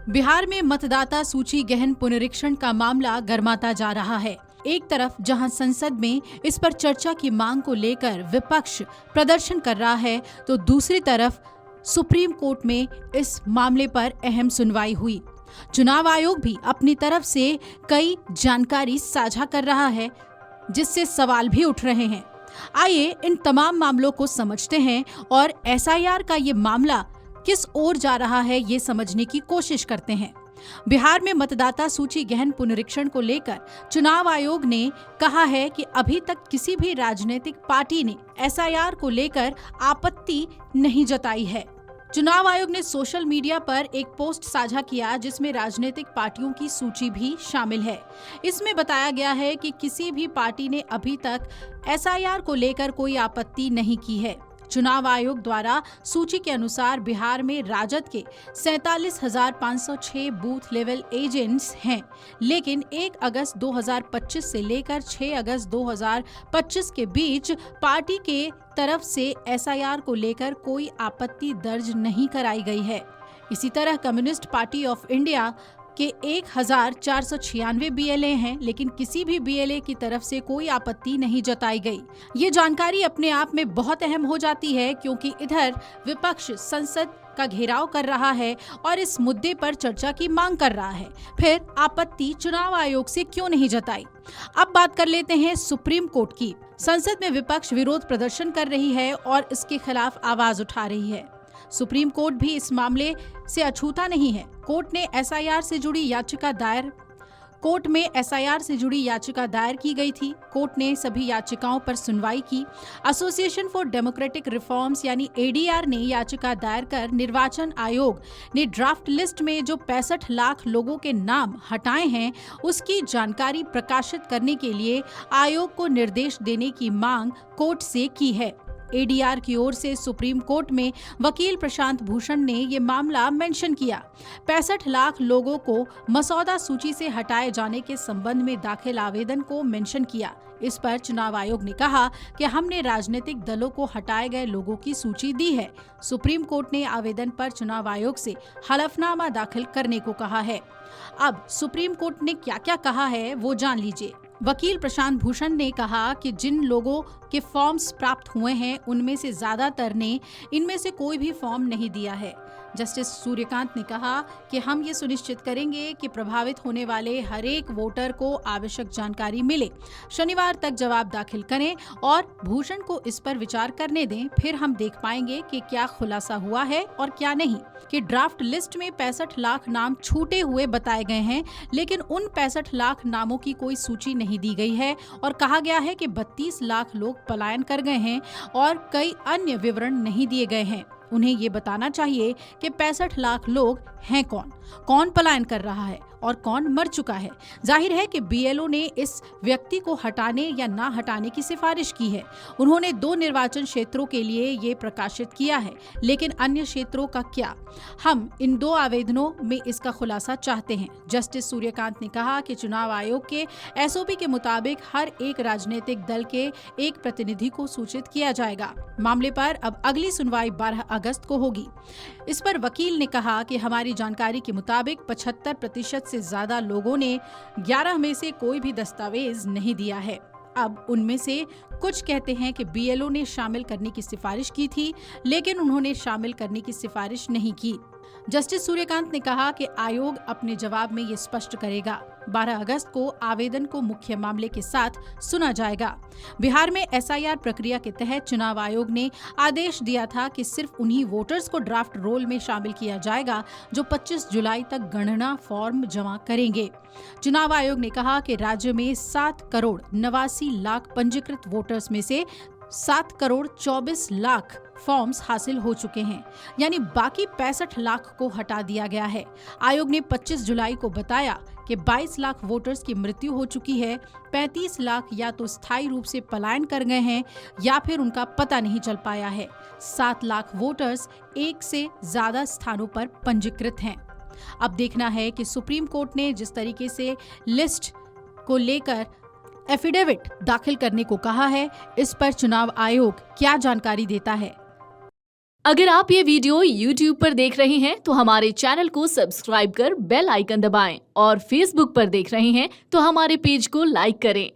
बिहार में मतदाता सूची गहन पुनरीक्षण का मामला गर्माता जा रहा है। एक तरफ जहां संसद में इस पर चर्चा की मांग को लेकर विपक्ष प्रदर्शन कर रहा है, तो दूसरी तरफ सुप्रीम कोर्ट में इस मामले पर अहम सुनवाई हुई। चुनाव आयोग भी अपनी तरफ से कई जानकारी साझा कर रहा है, जिससे सवाल भी उठ रहे हैं। आइए इन तमाम मामलों को समझते हैं और एसआईआर का ये मामला किस ओर जा रहा है ये समझने की कोशिश करते हैं। बिहार में मतदाता सूची गहन पुनरीक्षण को लेकर चुनाव आयोग ने कहा है कि अभी तक किसी भी राजनीतिक पार्टी ने एसआईआर को लेकर आपत्ति नहीं जताई है। चुनाव आयोग ने सोशल मीडिया पर एक पोस्ट साझा किया, जिसमें राजनीतिक पार्टियों की सूची भी शामिल है। इसमें बताया गया है कि किसी भी पार्टी ने अभी तक एसआईआर को लेकर कोई आपत्ति नहीं की है। चुनाव आयोग द्वारा सूची के अनुसार बिहार में राजद के 47,506 बूथ लेवल एजेंट्स हैं, लेकिन 1 अगस्त 2025 से लेकर 6 अगस्त 2025 के बीच पार्टी के तरफ से एसआईआर को लेकर कोई आपत्ति दर्ज नहीं कराई गई है। इसी तरह कम्युनिस्ट पार्टी ऑफ इंडिया के 1,496 बीएलए हैं, लेकिन किसी भी बीएलए की तरफ से कोई आपत्ति नहीं जताई गई। ये जानकारी अपने आप में बहुत अहम हो जाती है, क्योंकि इधर विपक्ष संसद का घेराव कर रहा है और इस मुद्दे पर चर्चा की मांग कर रहा है। फिर आपत्ति चुनाव आयोग से क्यों नहीं जताई? अब बात कर लेते हैं सुप्रीम कोर्ट की। संसद में विपक्ष विरोध प्रदर्शन कर रही है और इसके खिलाफ आवाज उठा रही है। सुप्रीम कोर्ट भी इस मामले से अछूता नहीं है। कोर्ट में एसआईआर से जुड़ी याचिका दायर की गई थी। कोर्ट ने सभी याचिकाओं पर सुनवाई की। एसोसिएशन फॉर डेमोक्रेटिक रिफॉर्म्स यानी एडीआर ने याचिका दायर कर निर्वाचन आयोग ने ड्राफ्ट लिस्ट में जो 65 लाख लोगों के नाम हटाए हैं, उसकी जानकारी प्रकाशित करने के लिए आयोग को निर्देश देने की मांग कोर्ट से की है। एडीआर की ओर से सुप्रीम कोर्ट में वकील प्रशांत भूषण ने ये मामला मेंशन किया। 65 लाख लोगों को मसौदा सूची से हटाए जाने के संबंध में दाखिल आवेदन को मेंशन किया। इस पर चुनाव आयोग ने कहा कि हमने राजनीतिक दलों को हटाए गए लोगों की सूची दी है। सुप्रीम कोर्ट ने आवेदन पर चुनाव आयोग से हलफनामा दाखिल करने को कहा है। अब सुप्रीम कोर्ट ने क्या क्या कहा है वो जान लीजिए। वकील प्रशांत भूषण ने कहा कि जिन लोगों के फॉर्म्स प्राप्त हुए हैं, उनमें से ज्यादातर ने इनमें से कोई भी फॉर्म नहीं दिया है। जस्टिस सूर्यकांत ने कहा कि हम ये सुनिश्चित करेंगे कि प्रभावित होने वाले हर एक वोटर को आवश्यक जानकारी मिले। शनिवार तक जवाब दाखिल करें और भूषण को इस पर विचार करने दें, फिर हम देख पाएंगे कि क्या खुलासा हुआ है और क्या नहीं। कि ड्राफ्ट लिस्ट में 65 लाख नाम छूटे हुए बताए गए हैं, लेकिन उन 65 लाख नामों की कोई सूची नहीं दी गई है और कहा गया है कि 32 लाख लोग पलायन कर गए हैं और कई अन्य विवरण नहीं दिए गए हैं। उन्हें ये बताना चाहिए कि 65 लाख लोग हैं कौन पलायन कर रहा है और कौन मर चुका है। जाहिर है कि बीएलओ ने इस व्यक्ति को हटाने या ना हटाने की सिफारिश की है। उन्होंने 2 निर्वाचन क्षेत्रों के लिए ये प्रकाशित किया है, लेकिन अन्य क्षेत्रों का क्या? हम इन 2 आवेदनों में इसका खुलासा चाहते हैं। जस्टिस सूर्यकांत ने कहा कि चुनाव आयोग के एसओपी के मुताबिक हर एक राजनीतिक दल के एक प्रतिनिधि को सूचित किया जाएगा। मामले पर अब अगली सुनवाई 12 अगस्त को होगी। इस पर वकील ने कहा कि हमारी जानकारी के मुताबिक 75% से ज्यादा लोगों ने 11 में से कोई भी दस्तावेज नहीं दिया है। अब उनमें से कुछ कहते हैं कि बीएलओ ने शामिल करने की सिफारिश की थी, लेकिन उन्होंने शामिल करने की सिफारिश नहीं की। जस्टिस सूर्यकांत ने कहा कि आयोग अपने जवाब में ये स्पष्ट करेगा। 12 अगस्त को आवेदन को मुख्य मामले के साथ सुना जाएगा। बिहार में एसआईआर प्रक्रिया के तहत चुनाव आयोग ने आदेश दिया था कि सिर्फ उन्हीं वोटर्स को ड्राफ्ट रोल में शामिल किया जाएगा जो 25 जुलाई तक गणना फॉर्म जमा करेंगे। चुनाव आयोग ने कहा कि राज्य में 7 करोड़ 89 लाख पंजीकृत वोटर्स में से 7 करोड़ 24 लाख फॉर्म्स हासिल हो चुके हैं, यानी बाकी 65 लाख को हटा दिया गया है। आयोग ने 25 जुलाई को बताया कि 22 लाख वोटर्स की मृत्यु हो चुकी है। 35 लाख या तो स्थायी रूप से पलायन कर गए हैं या फिर उनका पता नहीं चल पाया है। 7 लाख वोटर्स एक से ज्यादा स्थानों पर पंजीकृत हैं। अब देखना है कि सुप्रीम कोर्ट ने जिस तरीके से लिस्ट को लेकर एफिडेविट दाखिल करने को कहा है, इस पर चुनाव आयोग क्या जानकारी देता है। अगर आप ये वीडियो YouTube पर देख रहे हैं तो हमारे चैनल को सब्सक्राइब कर बेल आइकन दबाएं और Facebook पर देख रहे हैं तो हमारे पेज को लाइक करें।